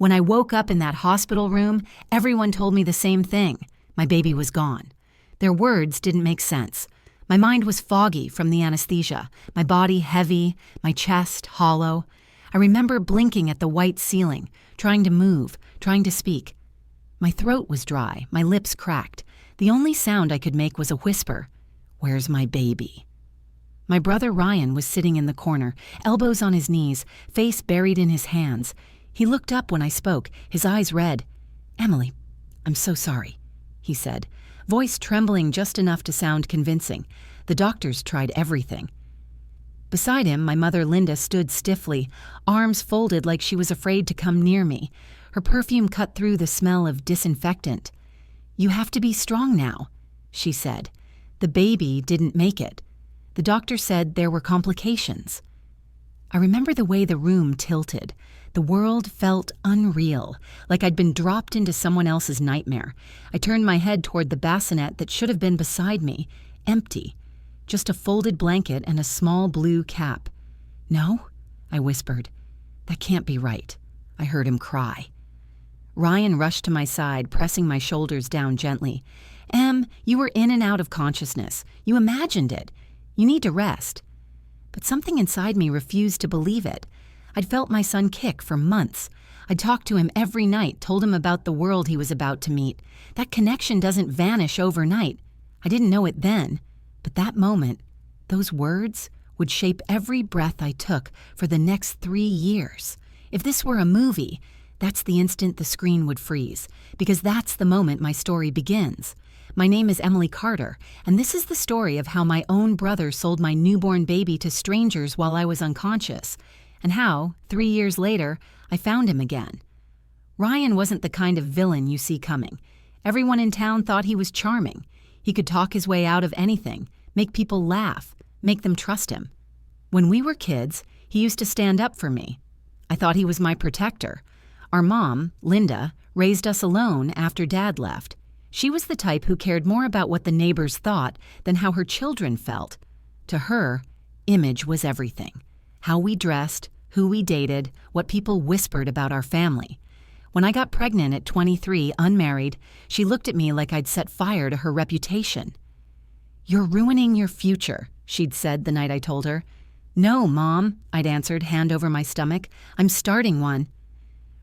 When I woke up in that hospital room, everyone told me the same thing. My baby was gone. Their words didn't make sense. My mind was foggy from the anesthesia, my body heavy, my chest hollow. I remember blinking at the white ceiling, trying to move, trying to speak. My throat was dry, my lips cracked. The only sound I could make was a whisper, "Where's my baby?" My brother Ryan was sitting in the corner, elbows on his knees, face buried in his hands. He looked up when I spoke, his eyes red. "Emily, I'm so sorry," he said, voice trembling just enough to sound convincing. The doctors tried everything. Beside him, my mother Linda stood stiffly, arms folded like she was afraid to come near me. Her perfume cut through the smell of disinfectant. "You have to be strong now," she said. "The baby didn't make it. The doctor said there were complications." I remember the way the room tilted. The world felt unreal, like I'd been dropped into someone else's nightmare. I turned my head toward the bassinet that should have been beside me, empty. Just a folded blanket and a small blue cap. "No?" I whispered. "That can't be right." I heard him cry. Ryan rushed to my side, pressing my shoulders down gently. "Em, you were in and out of consciousness. You imagined it. You need to rest." But something inside me refused to believe it. I'd felt my son kick for months. I'd talked to him every night, told him about the world he was about to meet. That connection doesn't vanish overnight. I didn't know it then, but that moment, those words, would shape every breath I took for the next 3 years. If this were a movie, that's the instant the screen would freeze, because that's the moment my story begins. My name is Emily Carter, and this is the story of how my own brother sold my newborn baby to strangers while I was unconscious, and how, 3 years later, I found him again. Ryan wasn't the kind of villain you see coming. Everyone in town thought he was charming. He could talk his way out of anything, make people laugh, make them trust him. When we were kids, he used to stand up for me. I thought he was my protector. Our mom, Linda, raised us alone after Dad left. She was the type who cared more about what the neighbors thought than how her children felt. To her, image was everything. How we dressed, who we dated, what people whispered about our family. When I got pregnant at 23, unmarried, she looked at me like I'd set fire to her reputation. "You're ruining your future," she'd said the night I told her. "No, Mom," I'd answered, hand over my stomach. "I'm starting one."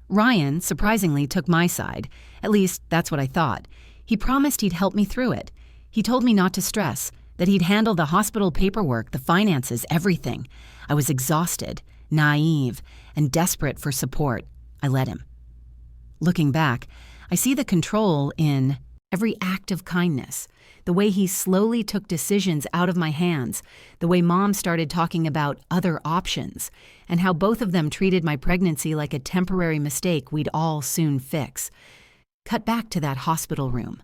Ryan, surprisingly, took my side. At least, that's what I thought. He promised he'd help me through it. He told me not to stress, that he'd handle the hospital paperwork, the finances, everything. I was exhausted, naive, and desperate for support. I let him. Looking back, I see the control in every act of kindness, the way he slowly took decisions out of my hands, the way Mom started talking about other options, and how both of them treated my pregnancy like a temporary mistake we'd all soon fix. Cut back to that hospital room.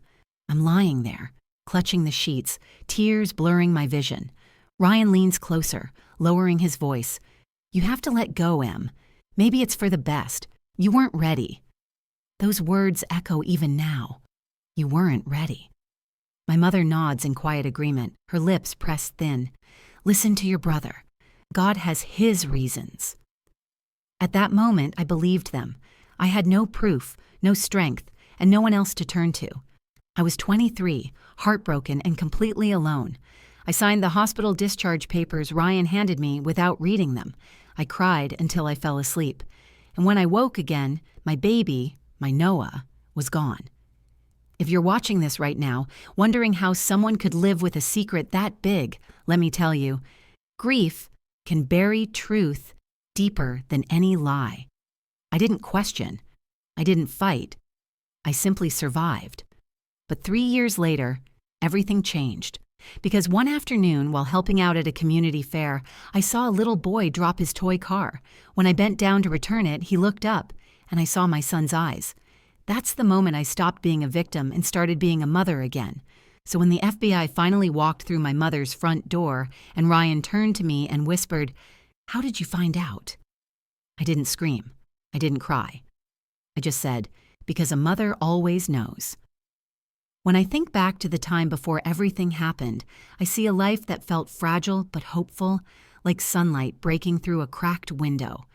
I'm lying there, clutching the sheets, tears blurring my vision. Ryan leans closer, lowering his voice. "You have to let go, Em. Maybe it's for the best. You weren't ready." Those words echo even now. You weren't ready. My mother nods in quiet agreement, her lips pressed thin. "Listen to your brother. God has his reasons." At that moment, I believed them. I had no proof, no strength, and no one else to turn to. I was 23, heartbroken and completely alone. I signed the hospital discharge papers Ryan handed me without reading them. I cried until I fell asleep. And when I woke again, my baby, my Noah, was gone. If you're watching this right now, wondering how someone could live with a secret that big, let me tell you, grief can bury truth deeper than any lie. I didn't question. I didn't fight. I simply survived. But 3 years later, everything changed. Because one afternoon, while helping out at a community fair, I saw a little boy drop his toy car. When I bent down to return it, he looked up, and I saw my son's eyes. That's the moment I stopped being a victim and started being a mother again. So when the FBI finally walked through my mother's front door, and Ryan turned to me and whispered, "How did you find out?" I didn't scream. I didn't cry. I just said, "Because a mother always knows." When I think back to the time before everything happened, I see a life that felt fragile but hopeful, like sunlight breaking through a cracked window.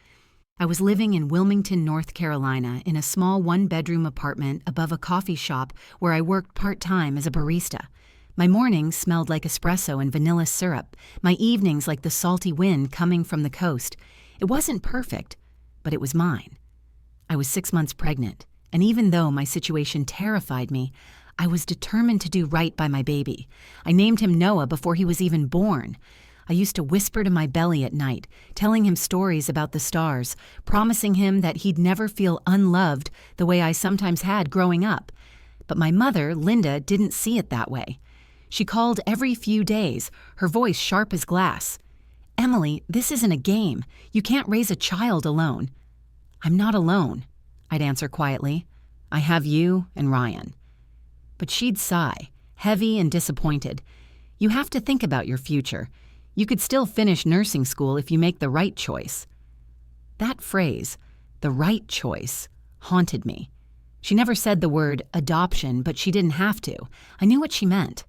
I was living in Wilmington, North Carolina, in a small one-bedroom apartment above a coffee shop where I worked part-time as a barista. My mornings smelled like espresso and vanilla syrup, my evenings like the salty wind coming from the coast. It wasn't perfect, but it was mine. I was 6 months pregnant, and even though my situation terrified me, I was determined to do right by my baby. I named him Noah before he was even born. I used to whisper to my belly at night, telling him stories about the stars, promising him that he'd never feel unloved the way I sometimes had growing up. But my mother, Linda, didn't see it that way. She called every few days, her voice sharp as glass. "Emily, this isn't a game. You can't raise a child alone." "I'm not alone," I'd answer quietly. "I have you and Ryan." But she'd sigh, heavy and disappointed. "You have to think about your future. You could still finish nursing school if you make the right choice." That phrase, the right choice, haunted me. She never said the word adoption, but she didn't have to. I knew what she meant.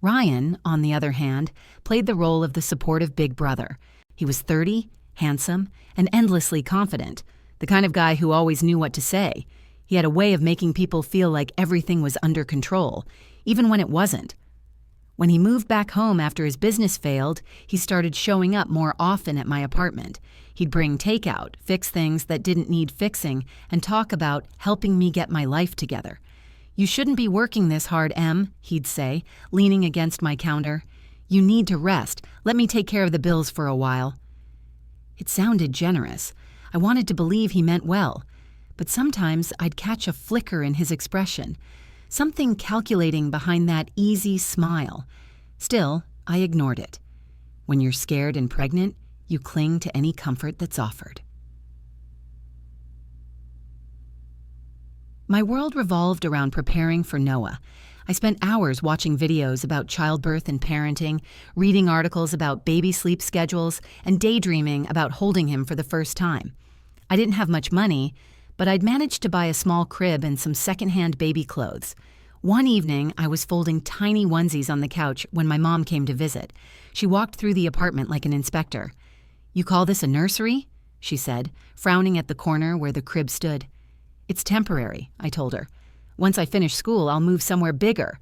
Ryan, on the other hand, played the role of the supportive big brother. He was 30, handsome, and endlessly confident, the kind of guy who always knew what to say. He had a way of making people feel like everything was under control, even when it wasn't. When he moved back home after his business failed, he started showing up more often at my apartment. He'd bring takeout, fix things that didn't need fixing, and talk about helping me get my life together. "You shouldn't be working this hard, Em," he'd say, leaning against my counter. "You need to rest. Let me take care of the bills for a while." It sounded generous. I wanted to believe he meant well. But sometimes I'd catch a flicker in his expression, something calculating behind that easy smile. Still, I ignored it. When you're scared and pregnant, you cling to any comfort that's offered. My world revolved around preparing for Noah. I spent hours watching videos about childbirth and parenting, reading articles about baby sleep schedules, and daydreaming about holding him for the first time. I didn't have much money, but I'd managed to buy a small crib and some secondhand baby clothes. One evening, I was folding tiny onesies on the couch when my mom came to visit. She walked through the apartment like an inspector. "You call this a nursery?" she said, frowning at the corner where the crib stood. "It's temporary," I told her. "Once I finish school, I'll move somewhere bigger."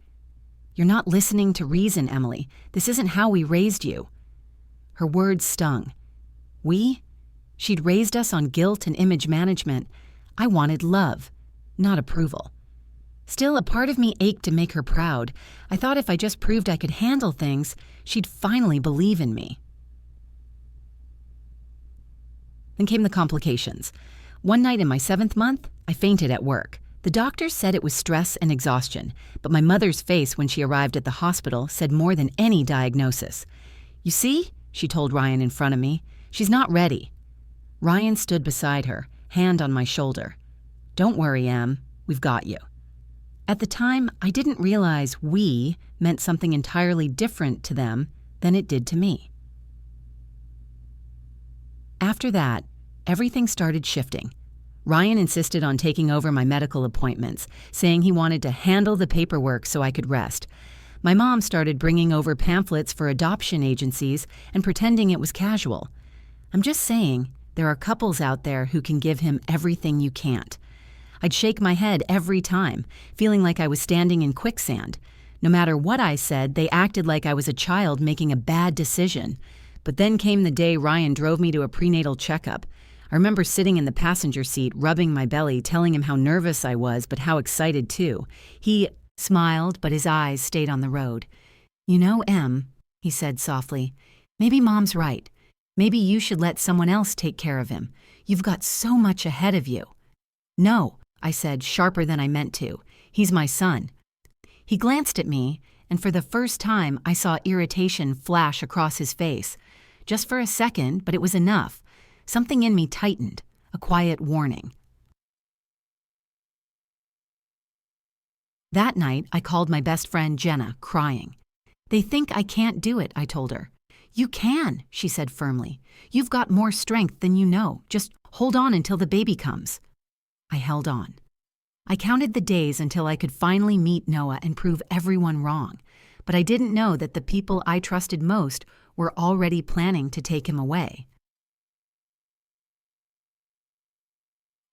"You're not listening to reason, Emily. This isn't how we raised you." Her words stung. We? She'd raised us on guilt and image management. I wanted love, not approval. Still, a part of me ached to make her proud. I thought if I just proved I could handle things, she'd finally believe in me. Then came the complications. One night in my 7th month, I fainted at work. The doctors said it was stress and exhaustion, but my mother's face when she arrived at the hospital said more than any diagnosis. "You see," she told Ryan in front of me, "she's not ready." Ryan stood beside her, hand on my shoulder. "Don't worry, Em. We've got you." At the time, I didn't realize "we" meant something entirely different to them than it did to me. After that, everything started shifting. Ryan insisted on taking over my medical appointments, saying he wanted to handle the paperwork so I could rest. My mom started bringing over pamphlets for adoption agencies and pretending it was casual. I'm just saying, there are couples out there who can give him everything you can't. I'd shake my head every time, feeling like I was standing in quicksand. No matter what I said, they acted like I was a child making a bad decision. But then came the day Ryan drove me to a prenatal checkup. I remember sitting in the passenger seat, rubbing my belly, telling him how nervous I was, but how excited too. He smiled, but his eyes stayed on the road. "You know, Em," he said softly, "maybe Mom's right. Maybe you should let someone else take care of him. You've got so much ahead of you." "No," I said, sharper than I meant to. "He's my son." He glanced at me, and for the first time I saw irritation flash across his face. Just for a second, but it was enough. Something in me tightened, a quiet warning. That night, I called my best friend Jenna, crying. "They think I can't do it," I told her. "You can," she said firmly. "You've got more strength than you know. Just hold on until the baby comes." I held on. I counted the days until I could finally meet Noah and prove everyone wrong. But I didn't know that the people I trusted most were already planning to take him away.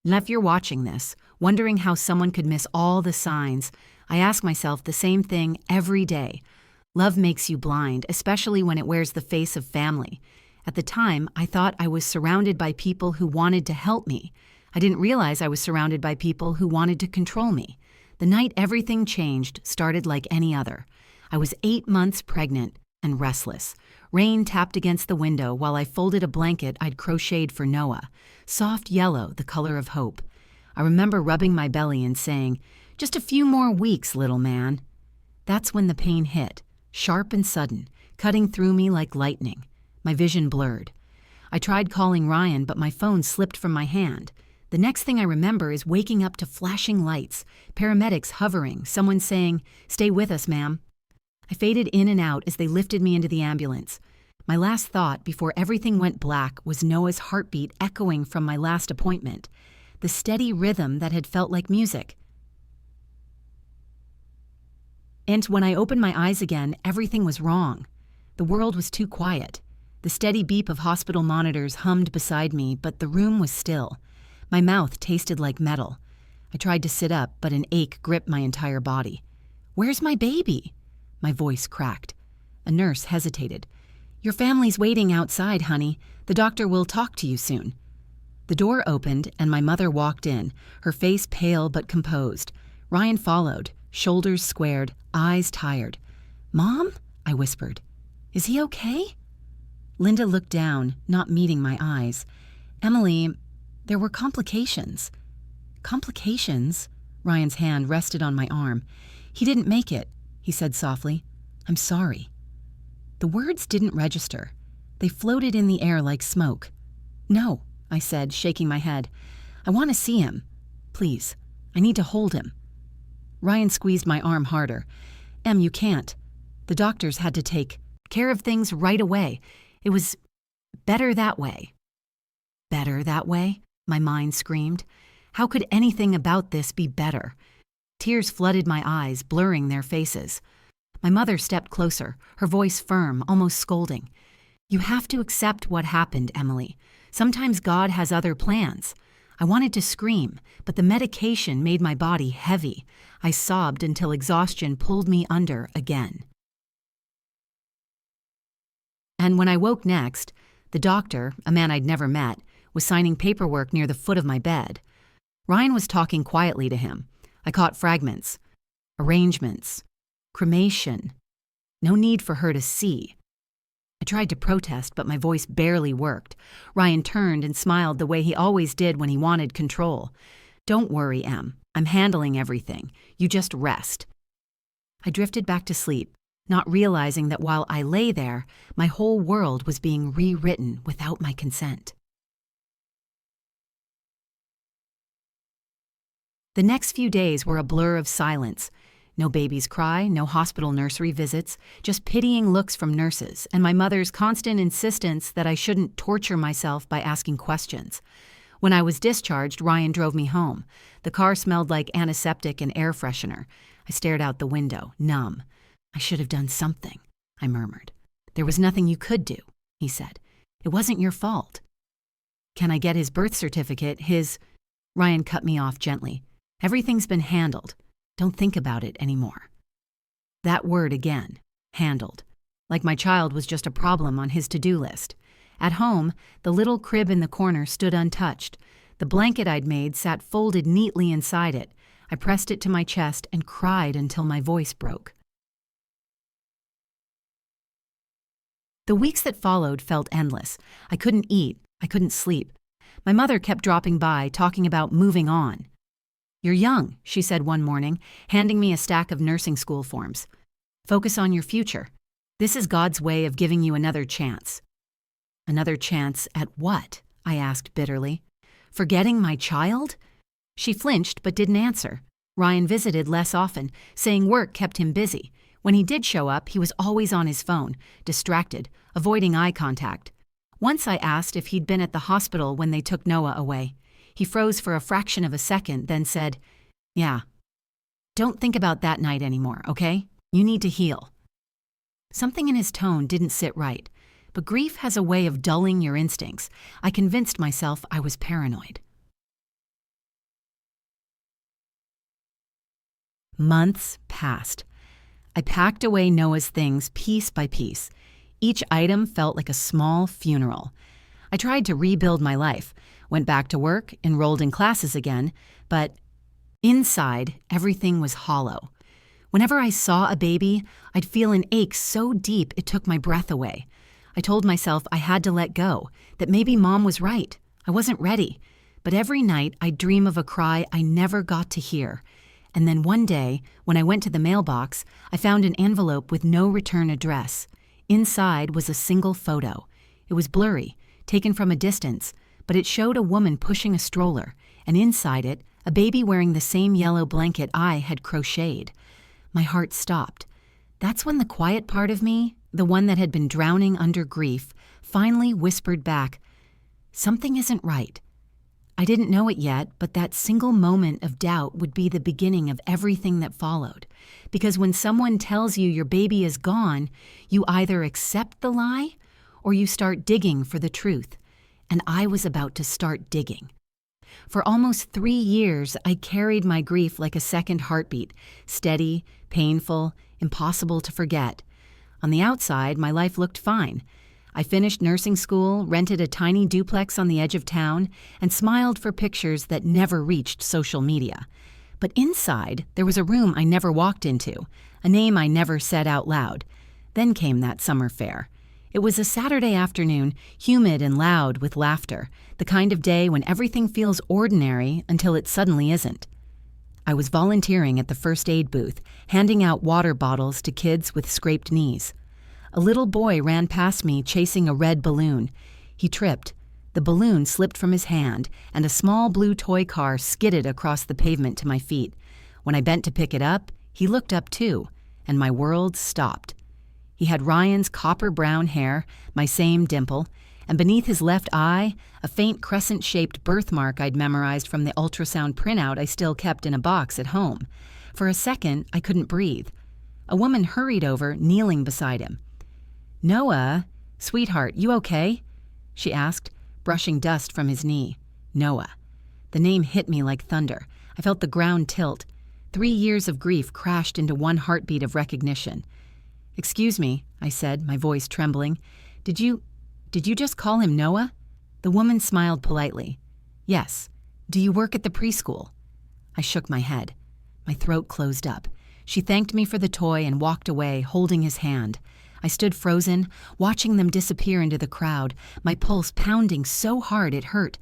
And if you're watching this, wondering how someone could miss all the signs, I ask myself the same thing every day. Love makes you blind, especially when it wears the face of family. At the time, I thought I was surrounded by people who wanted to help me. I didn't realize I was surrounded by people who wanted to control me. The night everything changed started like any other. I was 8 months pregnant and restless. Rain tapped against the window while I folded a blanket I'd crocheted for Noah, soft yellow, the color of hope. I remember rubbing my belly and saying, "Just a few more weeks, little man." That's when the pain hit, sharp and sudden, cutting through me like lightning. My vision blurred. I tried calling Ryan, but my phone slipped from my hand. The next thing I remember is waking up to flashing lights, paramedics hovering, someone saying, "Stay with us, ma'am." I faded in and out as they lifted me into the ambulance. My last thought before everything went black was Noah's heartbeat echoing from my last appointment, the steady rhythm that had felt like music. And when I opened my eyes again, everything was wrong. The world was too quiet. The steady beep of hospital monitors hummed beside me, but the room was still. My mouth tasted like metal. I tried to sit up, but an ache gripped my entire body. "Where's my baby?" My voice cracked. A nurse hesitated. "Your family's waiting outside, honey. The doctor will talk to you soon." The door opened, and my mother walked in, her face pale but composed. Ryan followed, shoulders squared, eyes tired. "Mom?" I whispered. "Is he okay?" Linda looked down, not meeting my eyes. "Emily, there were complications." "Complications?" Ryan's hand rested on my arm. "He didn't make it," he said softly. "I'm sorry." The words didn't register. They floated in the air like smoke. "No," I said, shaking my head. "I want to see him. Please, I need to hold him." Ryan squeezed my arm harder. "Em, you can't. The doctors had to take care of things right away. It was better that way." "Better that way?" my mind screamed. How could anything about this be better? Tears flooded my eyes, blurring their faces. My mother stepped closer, her voice firm, almost scolding. "You have to accept what happened, Emily. Sometimes God has other plans." I wanted to scream, but the medication made my body heavy. I sobbed until exhaustion pulled me under again. And when I woke next, the doctor, a man I'd never met, was signing paperwork near the foot of my bed. Ryan was talking quietly to him. I caught fragments. Arrangements. Cremation. No need for her to see. I tried to protest, but my voice barely worked. Ryan turned and smiled the way he always did when he wanted control. "Don't worry, Em. I'm handling everything. You just rest." I drifted back to sleep, not realizing that while I lay there, my whole world was being rewritten without my consent. The next few days were a blur of silence. No baby's cry, no hospital nursery visits, just pitying looks from nurses, and my mother's constant insistence that I shouldn't torture myself by asking questions. When I was discharged, Ryan drove me home. The car smelled like antiseptic and air freshener. I stared out the window, numb. "I should have done something," I murmured. "There was nothing you could do," he said. "It wasn't your fault." "Can I get his birth certificate, his—" Ryan cut me off gently. "Everything's been handled. Don't think about it anymore." That word again, handled. Like my child was just a problem on his to-do list. At home, the little crib in the corner stood untouched. The blanket I'd made sat folded neatly inside it. I pressed it to my chest and cried until my voice broke. The weeks that followed felt endless. I couldn't eat. I couldn't sleep. My mother kept dropping by, talking about moving on. "You're young," she said one morning, handing me a stack of nursing school forms. "Focus on your future. This is God's way of giving you another chance." "Another chance at what?" I asked bitterly. "Forgetting my child?" She flinched but didn't answer. Ryan visited less often, saying work kept him busy. When he did show up, he was always on his phone, distracted, avoiding eye contact. Once I asked if he'd been at the hospital when they took Noah away. He froze for a fraction of a second, then said, "Yeah. Don't think about that night anymore, okay? You need to heal." Something in his tone didn't sit right. but grief has a way of dulling your instincts. I convinced myself I was paranoid. Months passed. I packed away Noah's things piece by piece. Each item felt like a small funeral. I tried to rebuild my life, went back to work, enrolled in classes again, but inside, everything was hollow. Whenever I saw a baby, I'd feel an ache so deep it took my breath away. I told myself I had to let go, that maybe Mom was right. I wasn't ready. But every night, I'd dream of a cry I never got to hear. And then one day, when I went to the mailbox, I found an envelope with no return address. Inside was a single photo. It was blurry, taken from a distance, but it showed a woman pushing a stroller, and inside it, a baby wearing the same yellow blanket I had crocheted. My heart stopped. That's when the quiet part of me, the one that had been drowning under grief, finally whispered back, "Something isn't right." I didn't know it yet, but that single moment of doubt would be the beginning of everything that followed. Because when someone tells you your baby is gone, you either accept the lie or you start digging for the truth. And I was about to start digging. For almost 3 years, I carried my grief like a second heartbeat, steady, painful, impossible to forget. On the outside, my life looked fine. I finished nursing school, rented a tiny duplex on the edge of town, and smiled for pictures that never reached social media. But inside, there was a room I never walked into, a name I never said out loud. Then came that summer fair. It was a Saturday afternoon, humid and loud with laughter, the kind of day when everything feels ordinary until it suddenly isn't. I was volunteering at the first aid booth, handing out water bottles to kids with scraped knees. A little boy ran past me chasing a red balloon. He tripped. The balloon slipped from his hand, and a small blue toy car skidded across the pavement to my feet. When I bent to pick it up, he looked up too, and my world stopped. He had Ryan's copper-brown hair, my same dimple, and beneath his left eye, a faint crescent-shaped birthmark I'd memorized from the ultrasound printout I still kept in a box at home. For a second, I couldn't breathe. A woman hurried over, kneeling beside him. "Noah, sweetheart, you okay?" she asked, brushing dust from his knee. Noah. The name hit me like thunder. I felt the ground tilt. 3 years of grief crashed into one heartbeat of recognition. "Excuse me," I said, my voice trembling. Did you just call him Noah?" The woman smiled politely. "Yes. Do you work at the preschool?" I shook my head. My throat closed up. She thanked me for the toy and walked away, holding his hand. I stood frozen, watching them disappear into the crowd, my pulse pounding so hard it hurt.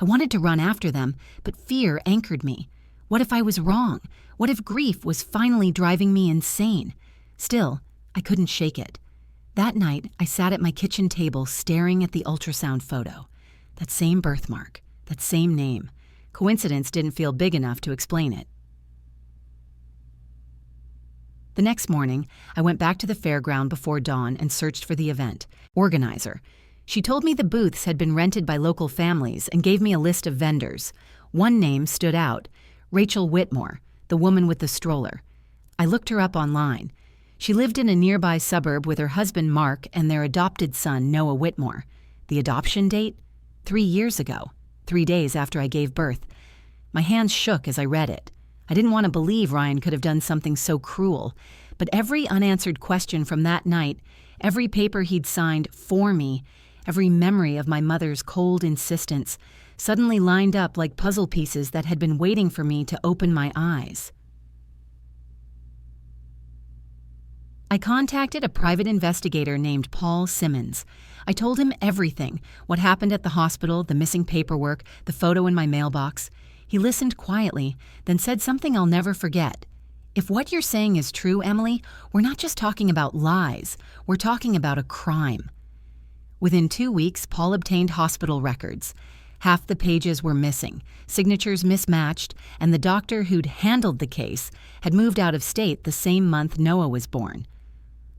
I wanted to run after them, but fear anchored me. What if I was wrong? What if grief was finally driving me insane? Still, I couldn't shake it. That night, I sat at my kitchen table staring at the ultrasound photo. That same birthmark, that same name. Coincidence didn't feel big enough to explain it. The next morning, I went back to the fairground before dawn and searched for the event. Organizer. She told me the booths had been rented by local families and gave me a list of vendors. One name stood out, Rachel Whitmore, the woman with the stroller. I looked her up online. She lived in a nearby suburb with her husband Mark and their adopted son Noah Whitmore. The adoption date? 3 years ago, 3 days after I gave birth. My hands shook as I read it. I didn't want to believe Ryan could have done something so cruel, but every unanswered question from that night, every paper he'd signed for me, every memory of my mother's cold insistence, suddenly lined up like puzzle pieces that had been waiting for me to open my eyes. I contacted a private investigator named Paul Simmons. I told him everything, what happened at the hospital, the missing paperwork, the photo in my mailbox. He listened quietly, then said something I'll never forget. "If what you're saying is true, Emily, we're not just talking about lies. We're talking about a crime." Within 2 weeks, Paul obtained hospital records. Half the pages were missing, signatures mismatched, and the doctor who'd handled the case had moved out of state the same month Noah was born.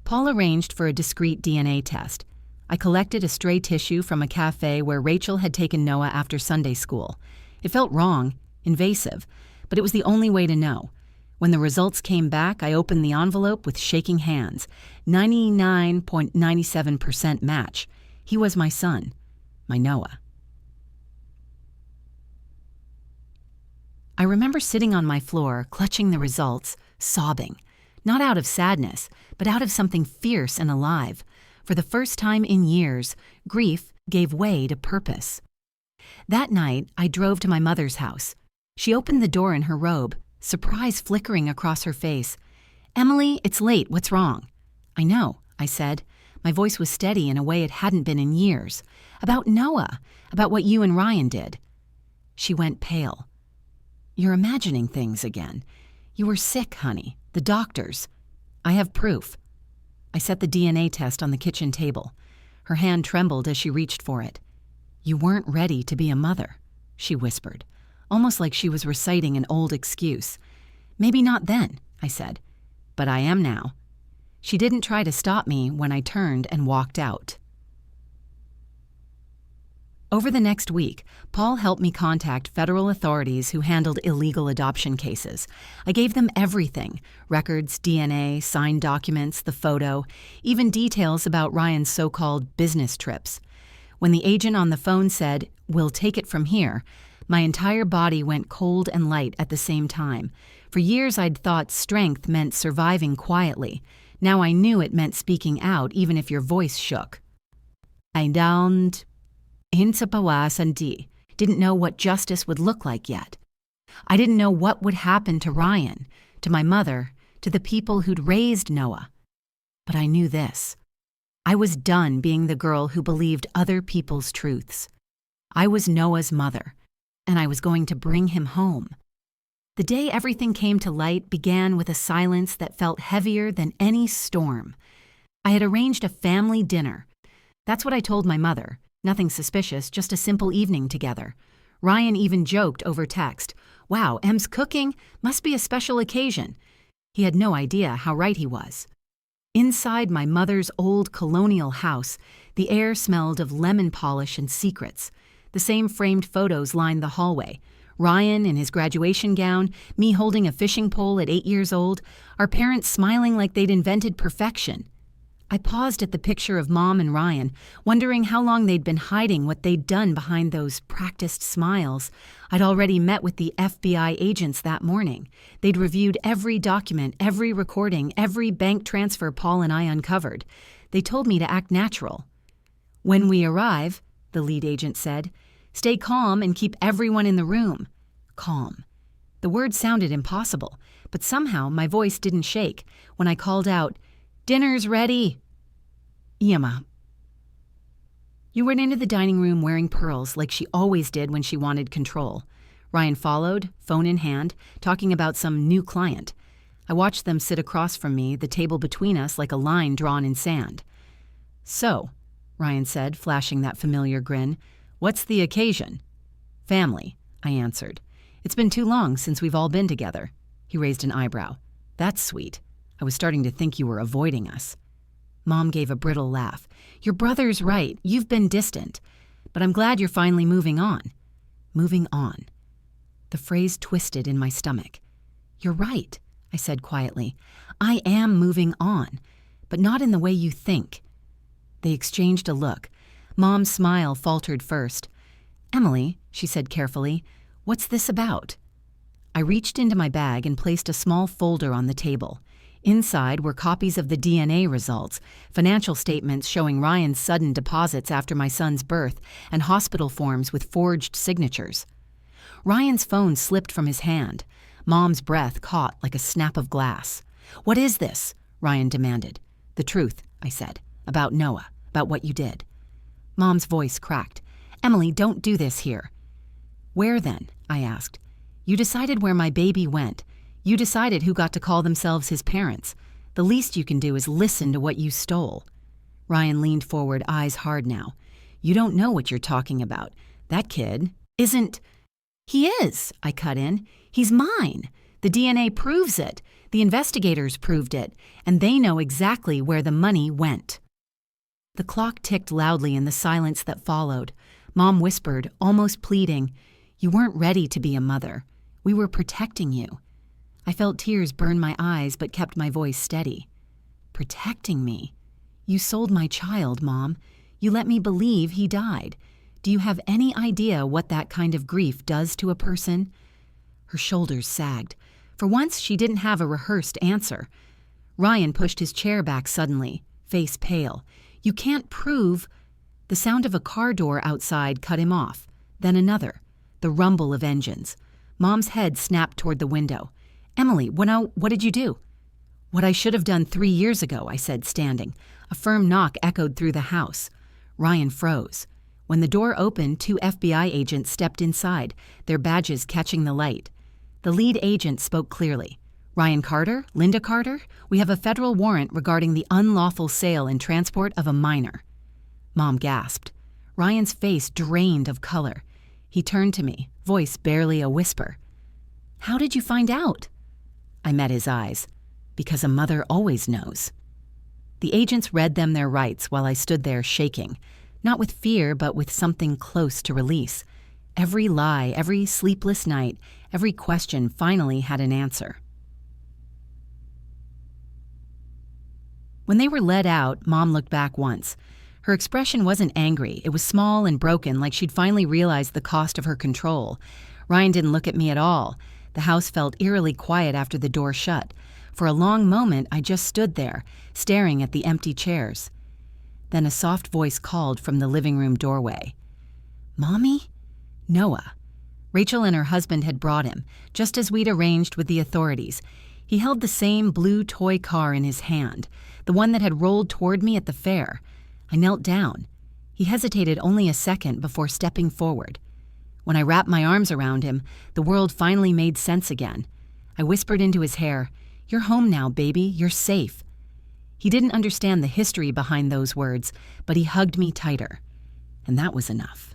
Paul arranged for a discreet DNA test. I collected a stray tissue from a cafe where Rachel had taken Noah after Sunday school. It felt wrong, invasive, but it was the only way to know. When the results came back, I opened the envelope with shaking hands. 99.97% match. He was my son, my Noah. I remember sitting on my floor, clutching the results, sobbing, not out of sadness, but out of something fierce and alive. For the first time in years, grief gave way to purpose. That night, I drove to my mother's house. She opened the door in her robe, surprise flickering across her face. "Emily, it's late. What's wrong?" "I know," I said. My voice was steady in a way it hadn't been in years. "About Noah, about what you and Ryan did." She went pale. "You're imagining things again. You were sick, honey. The doctors. I have proof." I set the DNA test on the kitchen table. Her hand trembled as she reached for it. "You weren't ready to be a mother," she whispered, almost like she was reciting an old excuse. "Maybe not then," I said, "but I am now." She didn't try to stop me when I turned and walked out. Over the next week, Paul helped me contact federal authorities who handled illegal adoption cases. I gave them everything: records, DNA, signed documents, the photo, even details about Ryan's so-called business trips. When the agent on the phone said, "We'll take it from here," my entire body went cold and light at the same time. For years I'd thought strength meant surviving quietly. Now I knew it meant speaking out even if your voice shook. I downed didn't know what justice would look like yet. I didn't know what would happen to Ryan, to my mother, to the people who'd raised Noah. But I knew this. I was done being the girl who believed other people's truths. I was Noah's mother, and I was going to bring him home. The day everything came to light began with a silence that felt heavier than any storm. I had arranged a family dinner. That's what I told my mother. Nothing suspicious, just a simple evening together. Ryan even joked over text, "Wow, Em's cooking? Must be a special occasion." He had no idea how right he was. Inside my mother's old colonial house, the air smelled of lemon polish and secrets. The same framed photos lined the hallway. Ryan in his graduation gown, me holding a fishing pole at 8 years old, our parents smiling like they'd invented perfection. I paused at the picture of Mom and Ryan, wondering how long they'd been hiding what they'd done behind those practiced smiles. I'd already met with the FBI agents that morning. They'd reviewed every document, every recording, every bank transfer Paul and I uncovered. They told me to act natural. "When we arrive," the lead agent said, "stay calm and keep everyone in the room." Calm. The word sounded impossible, but somehow my voice didn't shake when I called out, "Dinner's ready." Yama. You went into the dining room wearing pearls like she always did when she wanted control. Ryan followed, phone in hand, talking about some new client. I watched them sit across from me, the table between us like a line drawn in sand. "So," Ryan said, flashing that familiar grin, "what's the occasion?" "Family," I answered. "It's been too long since we've all been together." He raised an eyebrow. "That's sweet. I was starting to think you were avoiding us." Mom gave a brittle laugh. "Your brother's right. You've been distant. But I'm glad you're finally moving on." Moving on. The phrase twisted in my stomach. "You're right," I said quietly. "I am moving on, but not in the way you think." They exchanged a look. Mom's smile faltered first. "Emily," she said carefully, "what's this about?" I reached into my bag and placed a small folder on the table. Inside were copies of the DNA results, financial statements showing Ryan's sudden deposits after my son's birth, and hospital forms with forged signatures. Ryan's phone slipped from his hand. Mom's breath caught like a snap of glass. "What is this?" Ryan demanded. "The truth," I said, "about Noah, about what you did." Mom's voice cracked. "Emily, don't do this here." "Where then?" I asked. "You decided where my baby went. You decided who got to call themselves his parents. The least you can do is listen to what you stole." Ryan leaned forward, eyes hard now. "You don't know what you're talking about. That kid isn't—" "He is," I cut in. "He's mine. The DNA proves it. The investigators proved it. And they know exactly where the money went." The clock ticked loudly in the silence that followed. Mom whispered, almost pleading, "You weren't ready to be a mother. We were protecting you." I felt tears burn my eyes but kept my voice steady. "Protecting me? You sold my child, Mom. You let me believe he died. Do you have any idea what that kind of grief does to a person?" Her shoulders sagged. For once, she didn't have a rehearsed answer. Ryan pushed his chair back suddenly, face pale. "You can't prove—" The sound of a car door outside cut him off. Then another. The rumble of engines. Mom's head snapped toward the window. "Emily, what did you do?" "What I should have done 3 years ago," I said, standing. A firm knock echoed through the house. Ryan froze. When the door opened, 2 FBI agents stepped inside, their badges catching the light. The lead agent spoke clearly. "Ryan Carter? Linda Carter? We have a federal warrant regarding the unlawful sale and transport of a minor." Mom gasped. Ryan's face drained of color. He turned to me, voice barely a whisper. "How did you find out?" I met his eyes. "Because a mother always knows." The agents read them their rights while I stood there shaking, not with fear but with something close to release. Every lie, every sleepless night, every question finally had an answer. When they were led out, Mom looked back once. Her expression wasn't angry. It was small and broken, like she'd finally realized the cost of her control. Ryan didn't look at me at all. The house felt eerily quiet after the door shut. For a long moment, I just stood there, staring at the empty chairs. Then a soft voice called from the living room doorway. "Mommy?" Noah. Rachel and her husband had brought him, just as we'd arranged with the authorities. He held the same blue toy car in his hand, the one that had rolled toward me at the fair. I knelt down. He hesitated only a second before stepping forward. When I wrapped my arms around him, the world finally made sense again. I whispered into his hair, "You're home now, baby. You're safe." He didn't understand the history behind those words, but he hugged me tighter. And that was enough.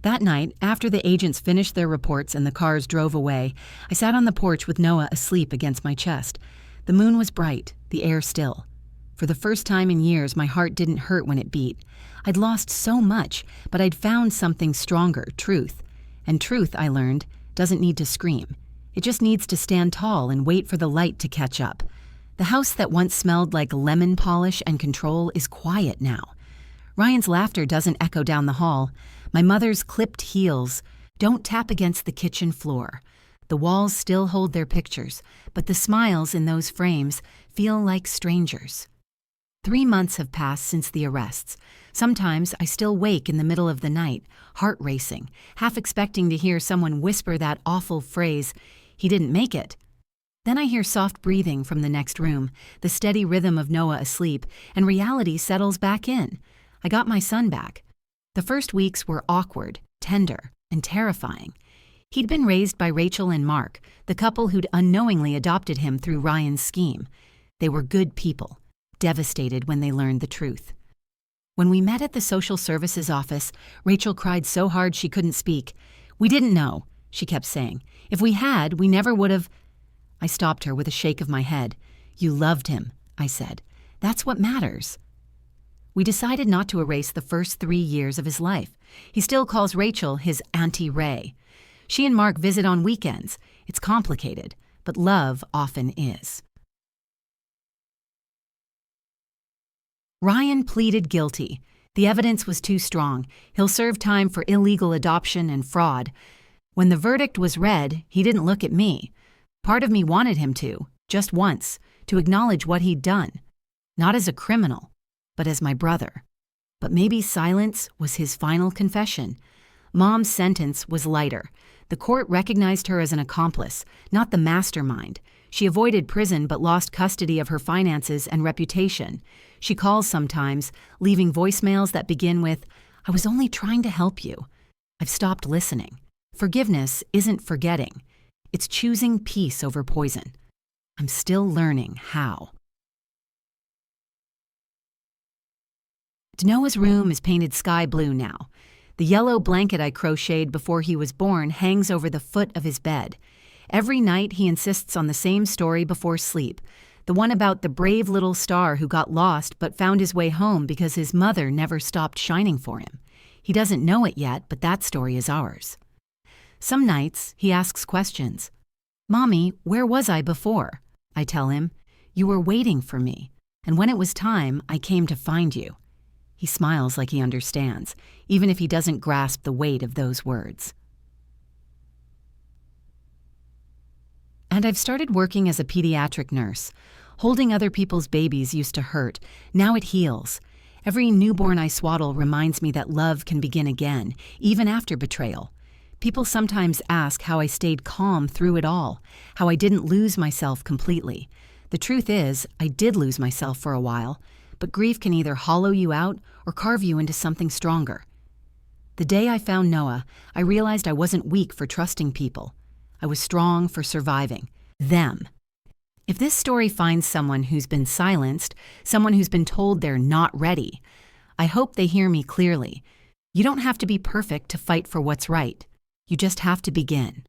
That night, after the agents finished their reports and the cars drove away, I sat on the porch with Noah asleep against my chest. The moon was bright, the air still. For the first time in years, my heart didn't hurt when it beat. I'd lost so much, but I'd found something stronger, truth. And truth, I learned, doesn't need to scream. It just needs to stand tall and wait for the light to catch up. The house that once smelled like lemon polish and control is quiet now. Ryan's laughter doesn't echo down the hall. My mother's clipped heels don't tap against the kitchen floor. The walls still hold their pictures, but the smiles in those frames feel like strangers. 3 months have passed since the arrests. Sometimes I still wake in the middle of the night, heart racing, half expecting to hear someone whisper that awful phrase, "He didn't make it." Then I hear soft breathing from the next room, the steady rhythm of Noah asleep, and reality settles back in. I got my son back. The first weeks were awkward, tender, and terrifying. He'd been raised by Rachel and Mark, the couple who'd unknowingly adopted him through Ryan's scheme. They were good people, devastated when they learned the truth. When we met at the social services office, Rachel cried so hard she couldn't speak. "We didn't know," she kept saying. "If we had, we never would have—" I stopped her with a shake of my head. "You loved him," I said. "That's what matters." We decided not to erase the first 3 years of his life. He still calls Rachel his Auntie Ray. She and Mark visit on weekends. It's complicated, but love often is. Ryan pleaded guilty. The evidence was too strong. He'll serve time for illegal adoption and fraud. When the verdict was read, he didn't look at me. Part of me wanted him to, just once, to acknowledge what he'd done. Not as a criminal, but as my brother. But maybe silence was his final confession. Mom's sentence was lighter. The court recognized her as an accomplice, not the mastermind. She avoided prison but lost custody of her finances and reputation. She calls sometimes, leaving voicemails that begin with, "I was only trying to help you." I've stopped listening. Forgiveness isn't forgetting. It's choosing peace over poison. I'm still learning how. Noah's room is painted sky blue now. The yellow blanket I crocheted before he was born hangs over the foot of his bed. Every night he insists on the same story before sleep, the one about the brave little star who got lost but found his way home because his mother never stopped shining for him. He doesn't know it yet, but that story is ours. Some nights he asks questions. "Mommy, where was I before?" I tell him, You were waiting for me, and when it was time, I came to find you." He smiles like he understands, even if he doesn't grasp the weight of those words. And I've started working as a pediatric nurse. Holding other people's babies used to hurt. Now it heals. Every newborn I swaddle reminds me that love can begin again, even after betrayal. People sometimes ask how I stayed calm through it all, how I didn't lose myself completely. The truth is, I did lose myself for a while, but grief can either hollow you out or carve you into something stronger. The day I found Noah, I realized I wasn't weak for trusting people. I was strong for surviving them. If this story finds someone who's been silenced, someone who's been told they're not ready, I hope they hear me clearly. You don't have to be perfect to fight for what's right. You just have to begin.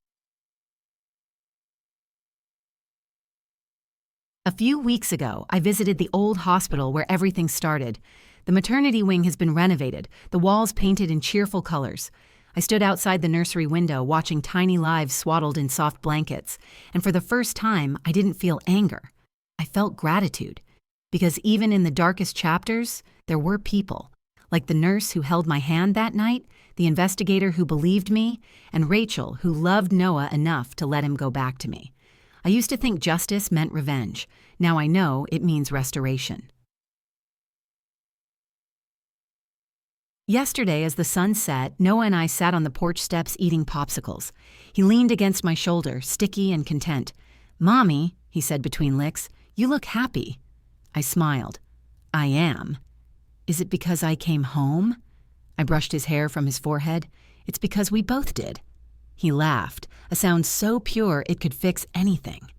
A few weeks ago, I visited the old hospital where everything started. The maternity wing has been renovated, the walls painted in cheerful colors. I stood outside the nursery window watching tiny lives swaddled in soft blankets, and for the first time, I didn't feel anger. I felt gratitude, because even in the darkest chapters, there were people, like the nurse who held my hand that night, the investigator who believed me, and Rachel who loved Noah enough to let him go back to me. I used to think justice meant revenge. Now I know it means restoration. Yesterday, as the sun set, Noah and I sat on the porch steps eating popsicles. He leaned against my shoulder, sticky and content. "Mommy," he said between licks, "you look happy." I smiled. "I am." "Is it because I came home?" I brushed his hair from his forehead. "It's because we both did." He laughed, a sound so pure it could fix anything.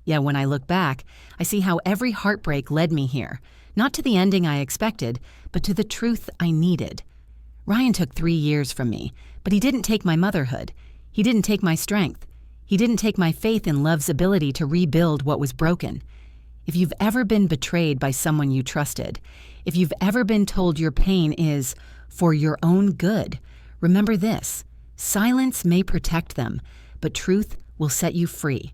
Yeah, when I look back, I see how every heartbreak led me here. Not to the ending I expected, but to the truth I needed. Ryan took 3 years from me, but he didn't take my motherhood. He didn't take my strength. He didn't take my faith in love's ability to rebuild what was broken. If you've ever been betrayed by someone you trusted, if you've ever been told your pain is for your own good, remember this: silence may protect them, but truth will set you free.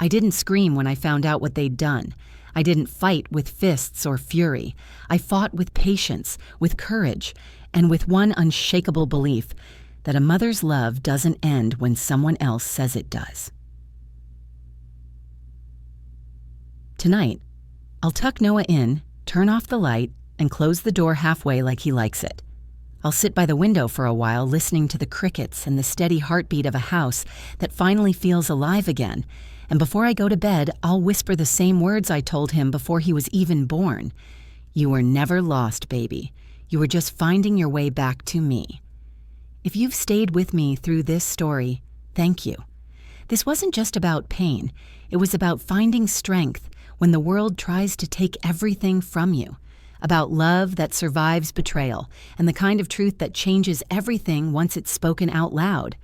I didn't scream when I found out what they'd done. I didn't fight with fists or fury. I fought with patience, with courage, and with one unshakable belief that a mother's love doesn't end when someone else says it does. Tonight, I'll tuck Noah in, turn off the light, and close the door halfway like he likes it. I'll sit by the window for a while listening to the crickets and the steady heartbeat of a house that finally feels alive again. And before I go to bed, I'll whisper the same words I told him before he was even born. "You were never lost, baby. You were just finding your way back to me." If you've stayed with me through this story, thank you. This wasn't just about pain. It was about finding strength when the world tries to take everything from you. About love that survives betrayal and the kind of truth that changes everything once it's spoken out loud.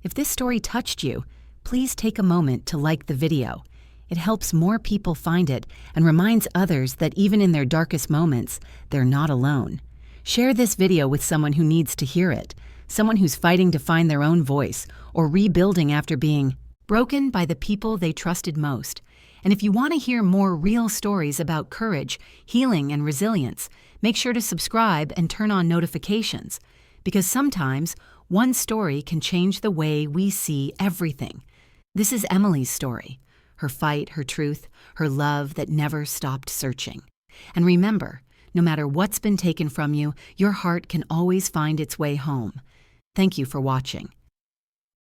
If this story touched you, please take a moment to like the video. It helps more people find it and reminds others that even in their darkest moments, they're not alone. Share this video with someone who needs to hear it, someone who's fighting to find their own voice or rebuilding after being broken by the people they trusted most. And if you want to hear more real stories about courage, healing, and resilience, make sure to subscribe and turn on notifications, because sometimes one story can change the way we see everything. This is Emily's story, her fight, her truth, her love that never stopped searching. And remember, no matter what's been taken from you, your heart can always find its way home. Thank you for watching.